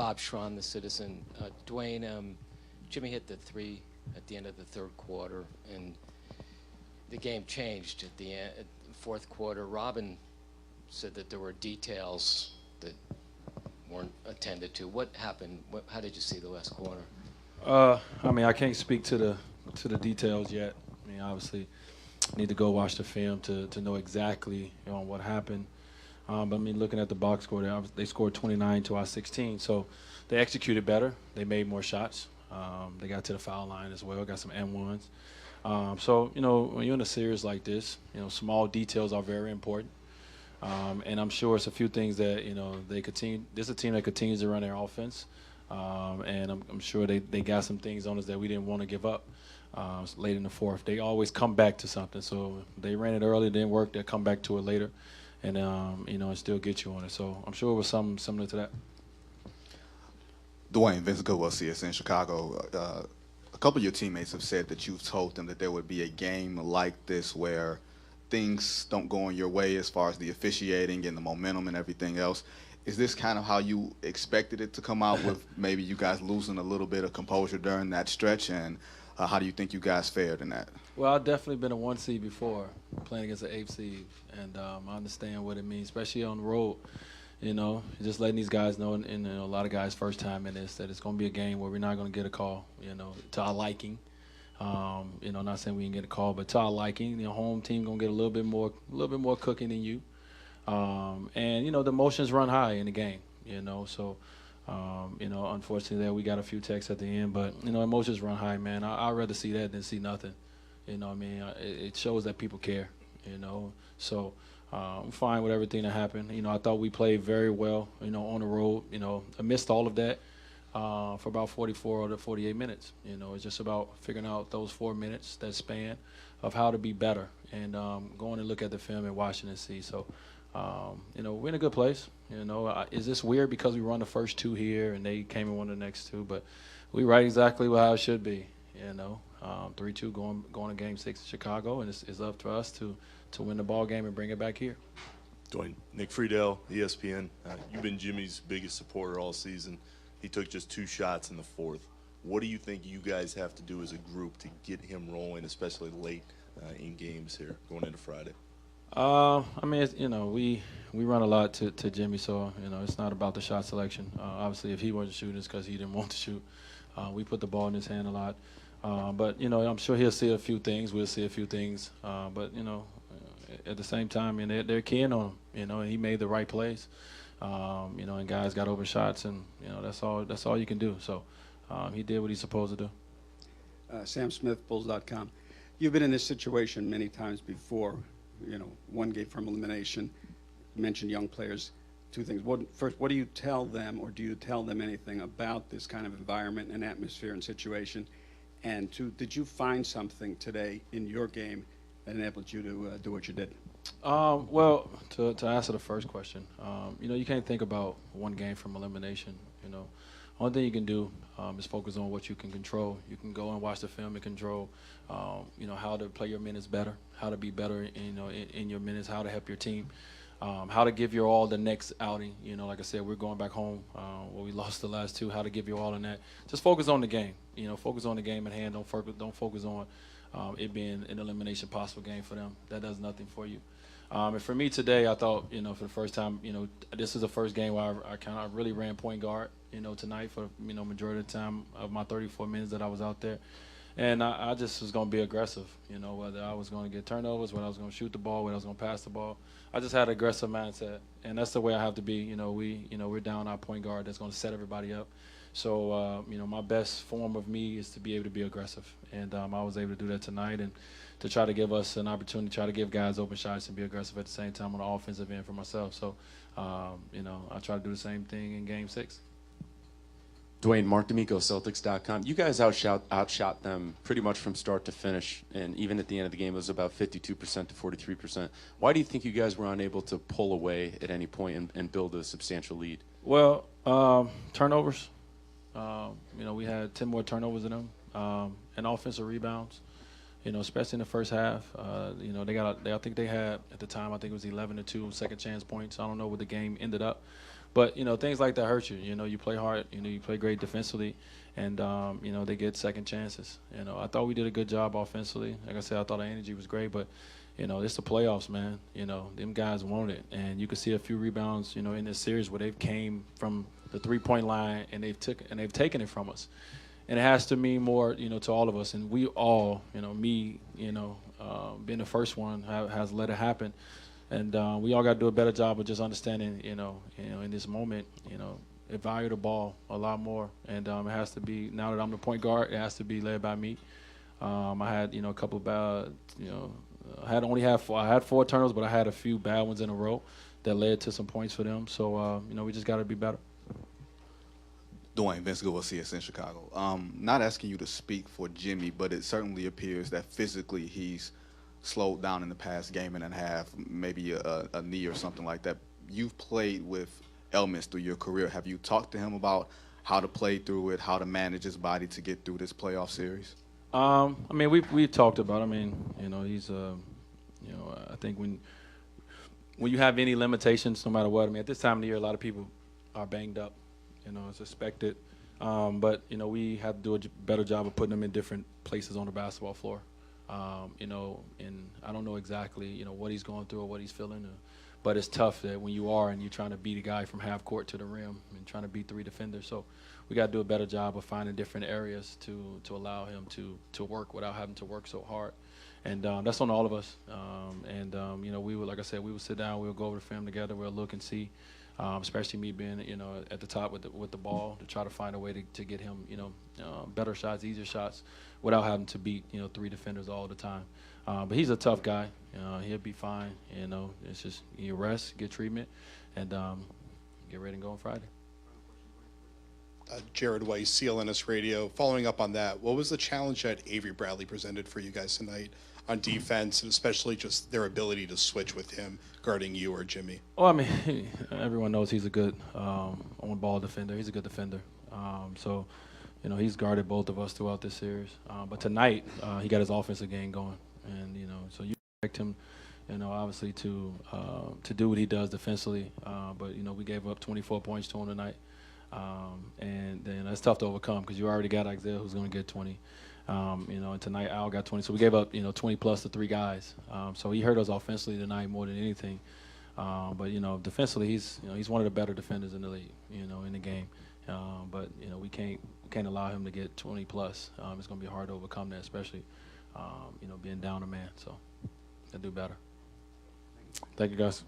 Bob Schron, the Citizen. Dwayne, Jimmy hit the three at the end of the third quarter, and the game changed at the end, at the fourth quarter. Robin said that there were details that weren't attended to. What happened? How did you see the last quarter? I mean, I can't speak to the details yet. I mean, obviously, need to go watch the film to know exactly what happened. But I mean, looking at the box score, they scored 29 to our 16, so they executed better. They made more shots. They got to the foul line as well, got some M1s. So, when you're in a series like this, small details are very important. And I'm sure it's a few things that, they continue. This is a team that continues to run their offense. And I'm sure they got some things on us that we didn't want to give up late in the fourth. They always come back to something. So they ran it early, didn't work. They'll come back to it later. And, and still get you on it. So I'm sure it was something similar to that. Dwayne, Vince Goodwill, CSN Chicago. A couple of your teammates have said that you've told them that there would be a game like this where things don't go in your way as far as the officiating and the momentum and everything else. Is this kind of how you expected it to come out, with maybe you guys losing a little bit of composure during that stretch? And how do you think you guys fared in that? Well, I've definitely been a 1 seed before, playing against an 8 seed, and I understand what it means, especially on the road. Just letting these guys know, and a lot of guys' first time in this, that it's going to be a game where we're not going to get a call, to our liking. Not saying we didn't get a call, but to our liking. Home team going to get a little bit more cooking than you. And the emotions run high in the game, so unfortunately there we got a few texts at the end, but emotions run high, man. I'd rather see that than see nothing. I mean, it shows that people care, so I'm fine with everything that happened. I thought we played very well, on the road, amidst all of that, for about 44 to 48 minutes. It's just about figuring out those 4 minutes, that span of how to be better, and going and look at the film and watching and see. So we're in a good place. Is this weird because we run the first 2 here and they came and won the next 2? But we right exactly how it should be. 3-2 going to Game 6 in Chicago, and it's up to us to win the ball game and bring it back here. Dwayne, Nick Friedel, ESPN. You've been Jimmy's biggest supporter all season. He took just 2 shots in the fourth. What do you think you guys have to do as a group to get him rolling, especially late in games here going into Friday? I mean, we run a lot to Jimmy, so it's not about the shot selection. Obviously, if he wasn't shooting, it's because he didn't want to shoot. We put the ball in his hand a lot, but I'm sure he'll see a few things. We'll see a few things, but at the same time, they're keying on him. And he made the right plays. And guys got open shots, and that's all you can do. So he did what he's supposed to do. Sam Smith, Bulls.com. You've been in this situation many times before. 1 game from elimination. You mentioned young players. 2 things. First, what do you tell them, or do you tell them anything about this kind of environment and atmosphere and situation? And 2, did you find something today in your game that enabled you to do what you did? Well, to answer the first question, you can't think about 1 game from elimination. Only thing you can do is focus on what you can control. You can go and watch the film and control, how to play your minutes better, how to be better, in your minutes, how to help your team, how to give your all the next outing. Like I said, we're going back home where we lost the last 2. How to give your all in that. Just focus on the game. Focus on the game at hand. Don't focus on it being an elimination possible game for them. That does nothing for you. And for me today, I thought, for the first time, this is the first game where I really ran point guard, tonight for, majority of the time of my 34 minutes that I was out there. And I just was going to be aggressive, whether I was going to get turnovers, whether I was going to shoot the ball, whether I was going to pass the ball. I just had an aggressive mindset, and that's the way I have to be. We're down our point guard that's going to set everybody up. So, my best form of me is to be able to be aggressive, and I was able to do that tonight, and to try to give us an opportunity, try to give guys open shots and be aggressive at the same time on the offensive end for myself. So, I try to do the same thing in Game 6. Dwayne, Mark D'Amico, Celtics.com. You guys outshot them pretty much from start to finish, and even at the end of the game, it was about 52% to 43%. Why do you think you guys were unable to pull away at any point and build a substantial lead? Well, turnovers. We had 10 more turnovers than them, and offensive rebounds. Especially in the first half. I think they had at the time. I think it was 11 to 2 second chance points. I don't know what the game ended up, But, things like that hurt you. You play hard, you play great defensively, and, they get second chances. I thought we did a good job offensively. Like I said, I thought our energy was great, but, it's the playoffs, man. Them guys want it. And you can see a few rebounds, in this series where they've came from the three-point line and they've taken it from us. And it has to mean more, to all of us. And we all, me, being the first one has let it happen. And we all got to do a better job of just understanding, in this moment, value the ball a lot more. And it has to be, now that I'm the point guard, it has to be led by me. I had, a couple of bad, I had 4 turnovers, but I had a few bad ones in a row that led to some points for them. So, we just got to be better. Dwyane, Vince Gill, CS in Chicago. Not asking you to speak for Jimmy, but it certainly appears that physically he's slowed down in the past game and a half, maybe a knee or something like that. You've played with ailments through your career. Have you talked to him about how to play through it, how to manage his body to get through this playoff series? We've talked about it. He's I think when you have any limitations, no matter what, at this time of the year, a lot of people are banged up. It's expected. But, we have to do a better job of putting them in different places on the basketball floor. And I don't know exactly, what he's going through or what he's feeling. But it's tough that when you are and you're trying to beat a guy from half court to the rim and trying to beat 3 defenders. So we got to do a better job of finding different areas to allow him to work without having to work so hard. And that's on all of us. We would, like I said, we would sit down, we'll go over the film together, we'll look and see. Especially me being, at the top with the ball, to try to find a way to get him, better shots, easier shots, without having to beat, 3 defenders all the time. But he's a tough guy. He'll be fine. It's just you rest, get treatment, and get ready to go on Friday. Jared Weiss, CLNS Radio. Following up on that, what was the challenge that Avery Bradley presented for you guys tonight on defense, and especially just their ability to switch with him guarding you or Jimmy? Well, everyone knows he's a good on-ball defender. He's a good defender. He's guarded both of us throughout this series. But tonight, he got his offensive game going. And, so you expect him, obviously to do what he does defensively. But, we gave up 24 points to him tonight. And then that's tough to overcome because you already got Isaiah who's going to get 20. And tonight Al got 20. So we gave up, 20 plus to 3 guys. So he hurt us offensively tonight more than anything. But defensively, he's one of the better defenders in the league, in the game. But we can't allow him to get 20 plus. It's going to be hard to overcome that, especially being down a man. So gotta do better. Thank you, guys.